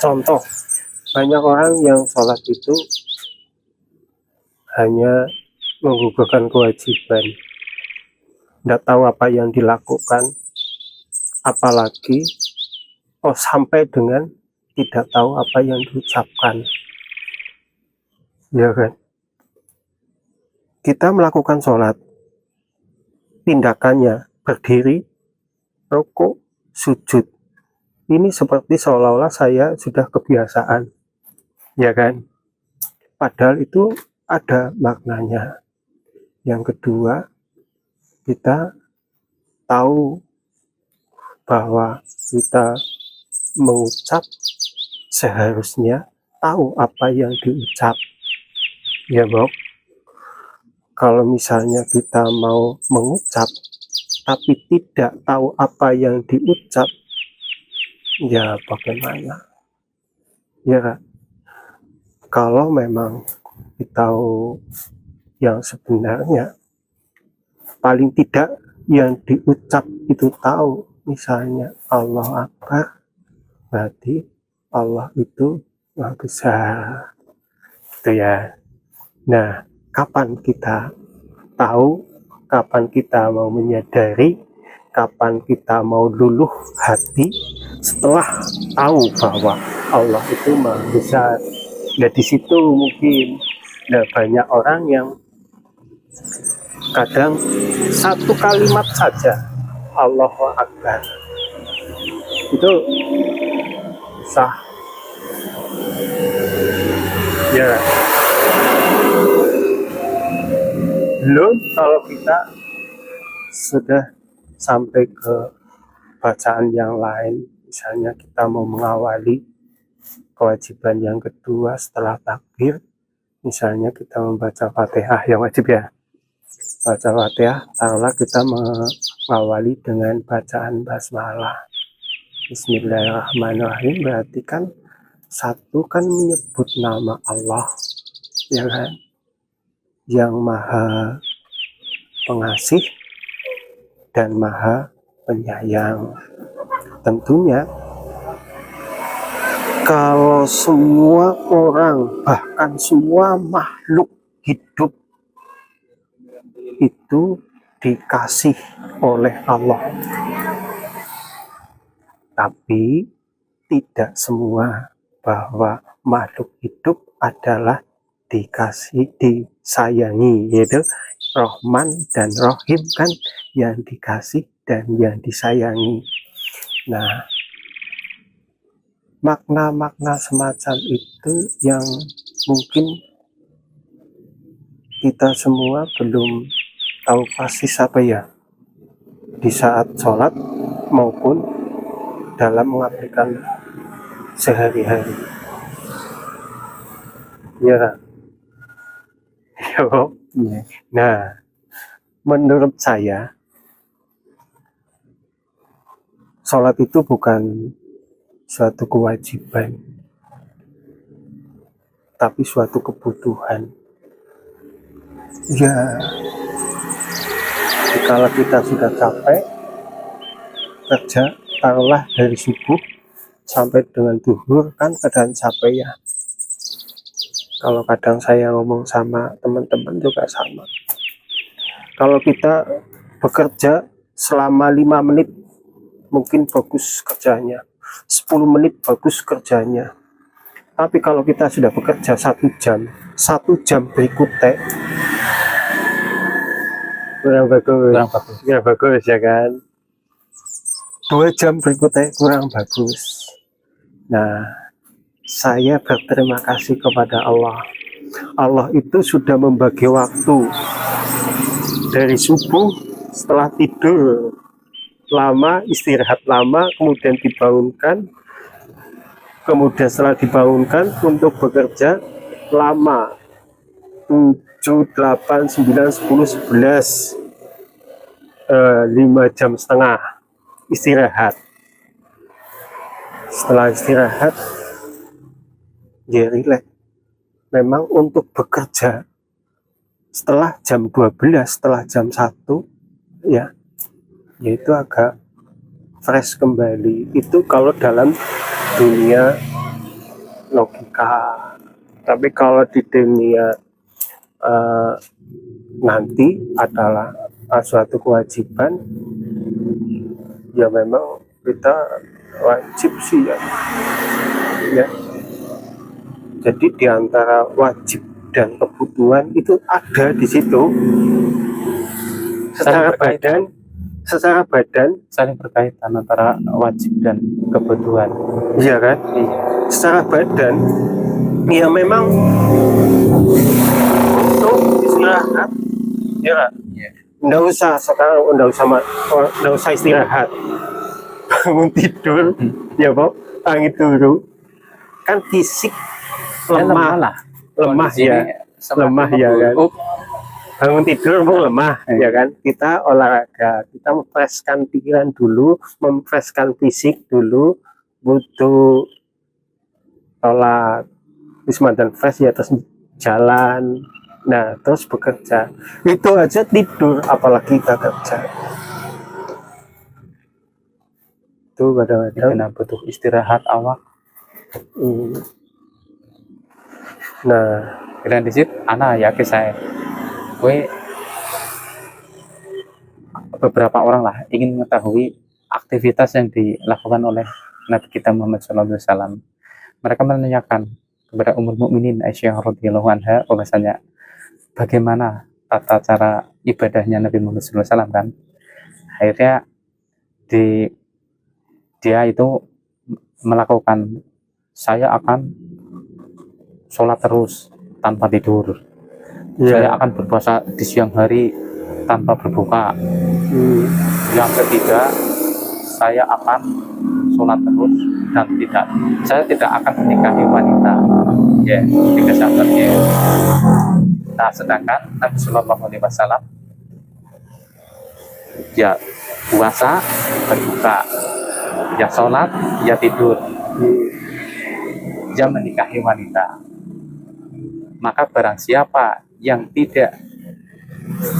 Contoh, banyak orang yang sholat itu hanya menggugurkan kewajiban, tidak tahu apa yang dilakukan, apalagi sampai dengan tidak tahu apa yang diucapkan, ya kan? Kita melakukan sholat, tindakannya berdiri, rukuk, sujud, ini seperti seolah-olah saya sudah kebiasaan, ya kan? Padahal itu ada maknanya. Yang kedua, kita tahu bahwa kita mengucap seharusnya tahu apa yang diucap, ya Bob. Kalau misalnya kita mau mengucap tapi tidak tahu apa yang diucap, ya bagaimana? Ya, kalau memang kita tahu yang sebenarnya, paling tidak yang diucap itu tahu, misalnya Allah Akbar, berarti Allah itu Maha Besar, gitu ya. Nah, kapan kita tahu, kapan kita mau menyadari, kapan kita mau luluh hati setelah tahu bahwa Allah itu Maha Besar. Ya di situ mungkin banyak orang yang kadang satu kalimat saja Allahu Akbar itu sah, ya. Belum kalau kita sudah sampai ke bacaan yang lain, misalnya kita mau mengawali kewajiban yang kedua setelah takbir, misalnya kita membaca Fatihah yang wajib, ya, baca Fatihah, taruhlah kita mengawali dengan bacaan basmalah, Bismillahirrahmanirrahim, berarti kan satu kan menyebut nama Allah, ya kan, yang Maha Pengasih dan Maha Penyayang. Tentunya kalau semua orang, bahkan semua makhluk hidup itu dikasih oleh Allah, tapi tidak semua bahwa makhluk hidup adalah dikasih, disayangi, yaitu Rahman dan Rahim, kan yang dikasih dan yang disayangi. Nah, makna-makna semacam itu yang mungkin kita semua belum tahu pasti apa ya, di saat sholat maupun dalam mengabdikan sehari-hari, ya. Nah, menurut saya sholat itu bukan suatu kewajiban, tapi suatu kebutuhan. Ya, kalau kita sudah capek kerja, taruhlah dari subuh sampai dengan duhur, kan keadaan capek, ya. Kalau kadang saya ngomong sama teman-teman juga sama. Kalau kita bekerja selama 5 menit mungkin bagus kerjanya, 10 menit bagus kerjanya. Tapi kalau kita sudah bekerja 1 jam, 1 jam berikutnya kurang bagus, ya kan. 2 jam berikutnya kurang bagus. Nah, saya berterima kasih kepada Allah. Allah itu sudah membagi waktu dari subuh, setelah tidur lama, istirahat lama, kemudian dibangunkan, kemudian setelah dibangunkan untuk bekerja lama, 7, 8, 9, 10, 11, 5 jam setengah istirahat. Setelah istirahat, ya relax. Memang untuk bekerja setelah jam 12, setelah jam 1, ya, yaitu agak fresh kembali. Itu kalau dalam dunia logika. Tapi kalau di dunia nanti adalah suatu kewajiban, ya memang kita wajib sih ya. Jadi di antara wajib dan kebutuhan itu ada di situ. Secara badan saling berkaitan antara wajib dan kebutuhan. Iya kan? Iya. Secara badan ya memang untuk istirahat ya kan? Iya. Nggak usah sekarang, nggak usah istirahat, bangun tidur ya Pak, angin dulu kan fisik lemah ya kan. Bangun tidur mau lemah ya kan, kita olahraga, kita memfreshkan pikiran dulu, memfreshkan fisik dulu, butuh sholat wisma dan fresh ya, terus jalan, nah terus bekerja. Itu aja tidur, apalagi kita kerja. Itu kadang-kadang butuh istirahat awak. Nah dan di situ anak ya saya beberapa orang lah ingin mengetahui aktivitas yang dilakukan oleh Nabi kita Muhammad SAW. Mereka menanyakan kepada Ummul Mukminin Aisyah radhiyallahu anha bahwasanya bagaimana tata cara ibadahnya Nabi Muhammad SAW kan. Akhirnya dia itu melakukan, saya akan sholat terus tanpa tidur. Saya akan berpuasa di siang hari tanpa berbuka. Yang ketiga, saya akan sholat terus dan saya tidak akan menikahi wanita. Ya, 3 syaratnya. Nah, sedangkan Nabi Shallallahu Alaihi Wasallam ya puasa, berbuka, ya sholat, ya tidur, ya menikahi wanita. Maka barang siapa yang tidak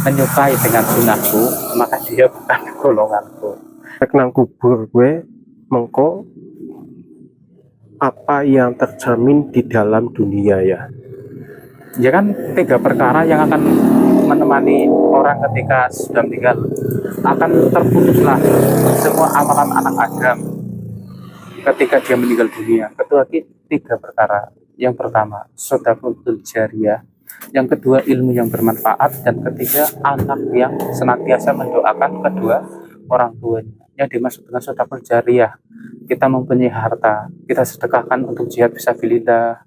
menyukai dengan sunahku, maka dia bukan golonganku. Nang kubur gue mengko apa yang tercermin di dalam dunia ya kan 3 perkara yang akan menemani orang ketika sudah meninggal. Akan terputuslah semua amalan anak Adam ketika dia meninggal dunia. Kedua, 3 perkara. Yang pertama, shadaqatul jariyah. Yang kedua, ilmu yang bermanfaat. Dan ketiga, anak yang senantiasa mendoakan kedua orang tuanya. Yang dimaksud dengan shadaqatul jariyah, kita mempunyai harta, kita sedekahkan untuk jihad fisabilillah,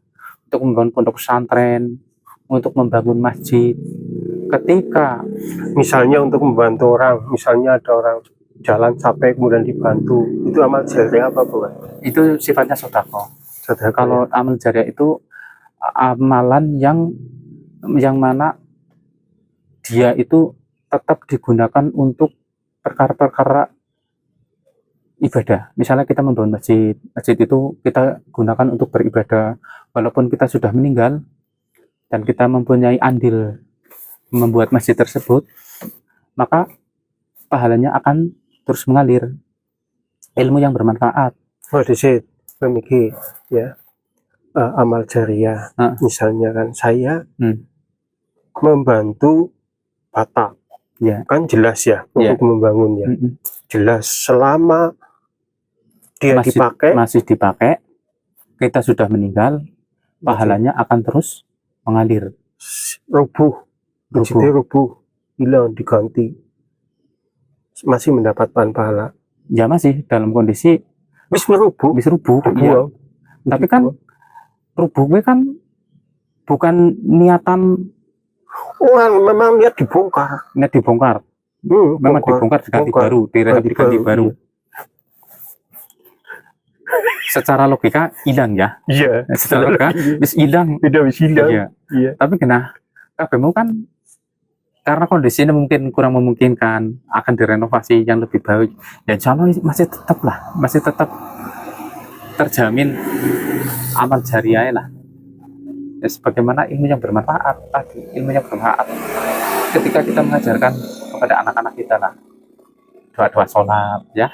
untuk membangun pondok pesantren, untuk membangun masjid. Ketika misalnya untuk membantu orang, misalnya ada orang jalan capek kemudian dibantu, itu amal jariah apa bukan? Itu sifatnya sedekah. Kalau Ya? amal jariah itu amalan yang mana dia itu tetap digunakan untuk perkara-perkara ibadah. Misalnya kita membangun masjid itu kita gunakan untuk beribadah, walaupun kita sudah meninggal dan kita mempunyai andil membuat masjid tersebut, maka pahalanya akan terus mengalir. Ilmu yang bermanfaat. Demikian ya, amal jariah. Misalnya kan saya membantu Batak, ya kan jelas ya, untuk membangun ya. Jelas selama dia masih dipakai, kita sudah meninggal, pahalanya akan terus mengalir. Rubuh, hilang, diganti, masih mendapatkan pahala. Ya masih dalam kondisi bisa rubuh ya. Tapi kan rubuhnya kan bukan niatan orang, memang niat dibongkar. Memang dibongkar diganti baru, diganti baru. Secara logika hilang ya. Iya. Secara logika wis hilang. Iya. Tapi kabehmu kan karena kondisinya mungkin kurang memungkinkan, akan direnovasi yang lebih baik. Ya insya Allah masih tetap terjamin amal jariah lah. Ya, sebagaimana ilmu yang bermanfaat tadi, ilmu yang bermanfaat ketika kita mengajarkan kepada anak-anak kita lah, doa-doa sholat ya,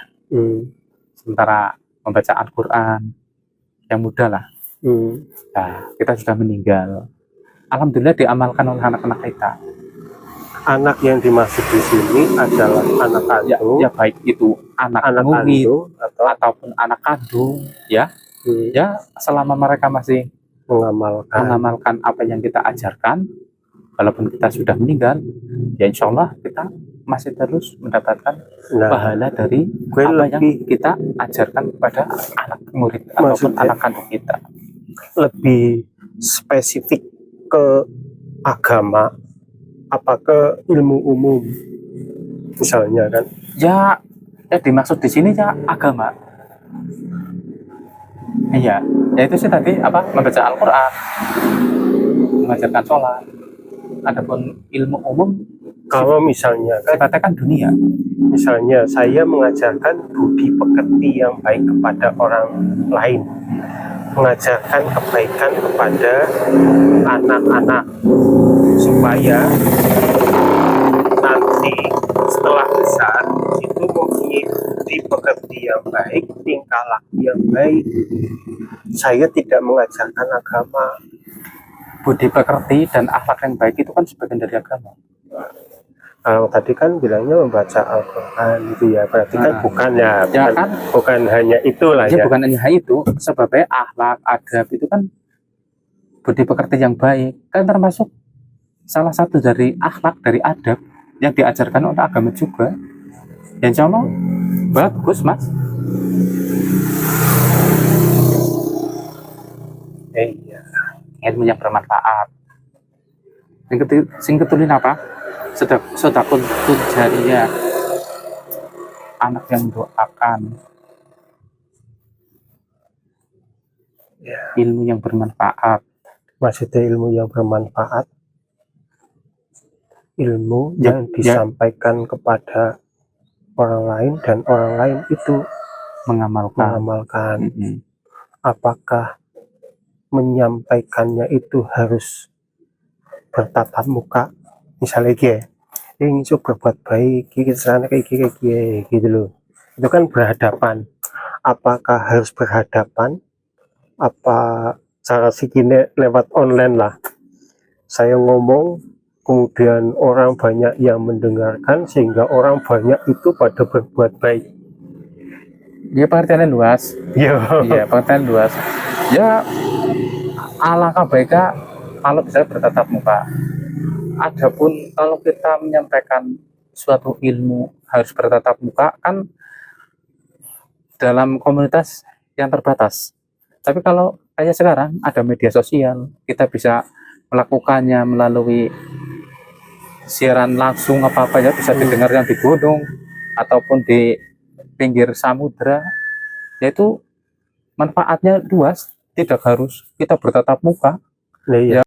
sementara membaca Al-Quran yang mudah lah. Nah, kita sudah meninggal. Alhamdulillah diamalkan oleh anak-anak kita. Anak yang dimaksud di sini adalah anak kandung, Ya baik itu anak anak murid kandung atau ataupun anak kandung, ya. Ya, selama mereka masih mengamalkan apa yang kita ajarkan, walaupun kita sudah meninggal, ya insya Allah kita masih terus mendapatkan pahala dari apa yang kita ajarkan kepada anak murid ataupun anak kandung kita. Lebih spesifik ke agama apa ke ilmu umum misalnya kan? Ya dimaksud di sini ya agama. Iya, ya itu sih tadi apa, membaca Al-Quran, mengajarkan sholat. Adapun ilmu umum, kalau misalnya kan, sifatnya kan dunia. Misalnya saya mengajarkan budi pekerti yang baik kepada orang lain, mengajarkan kebaikan kepada anak-anak supaya nanti setelah besar itu mempunyai budi pekerti yang baik, tingkah laku yang baik. Saya tidak mengajarkan agama. Budi pekerti dan akhlak yang baik itu kan sebagian dari agama. Tadi kan bilangnya membaca Al-Quran gitu ya, berarti kan bukan hanya itulah ya. Bukan hanya itu, sebabnya akhlak, adab itu kan budi pekerti yang baik, kan termasuk salah satu dari akhlak, dari adab yang diajarkan oleh agama juga. Ya insya Allah bagus mas. Iya. Ilmu yang bermanfaat. Sing ketulin apa? Sedekah jariyah, anak yang doakan, ya. Ilmu yang bermanfaat. Maksudnya ilmu yang bermanfaat, ilmu yang disampaikan kepada orang lain dan orang lain itu mengamalkan. Apakah menyampaikannya itu harus bertatap muka, misalnya ini coba berbuat baik, sana kayak gitu loh. Itu kan berhadapan. Apakah harus berhadapan? Apa cara sikine lewat online lah? Saya ngomong, kemudian orang banyak yang mendengarkan sehingga orang banyak itu pada berbuat baik. Ya pengertiannya luas. Iya pengertian luas. Ya alangkah baiknya kalau bisa bertatap muka. Adapun kalau kita menyampaikan suatu ilmu harus bertatap muka kan dalam komunitas yang terbatas. Tapi kalau kayak sekarang ada media sosial, kita bisa melakukannya melalui siaran langsung apa-apa ya, bisa didengar yang di gunung ataupun di pinggir samudra. Yaitu manfaatnya luas, tidak harus kita bertatap muka. Ya.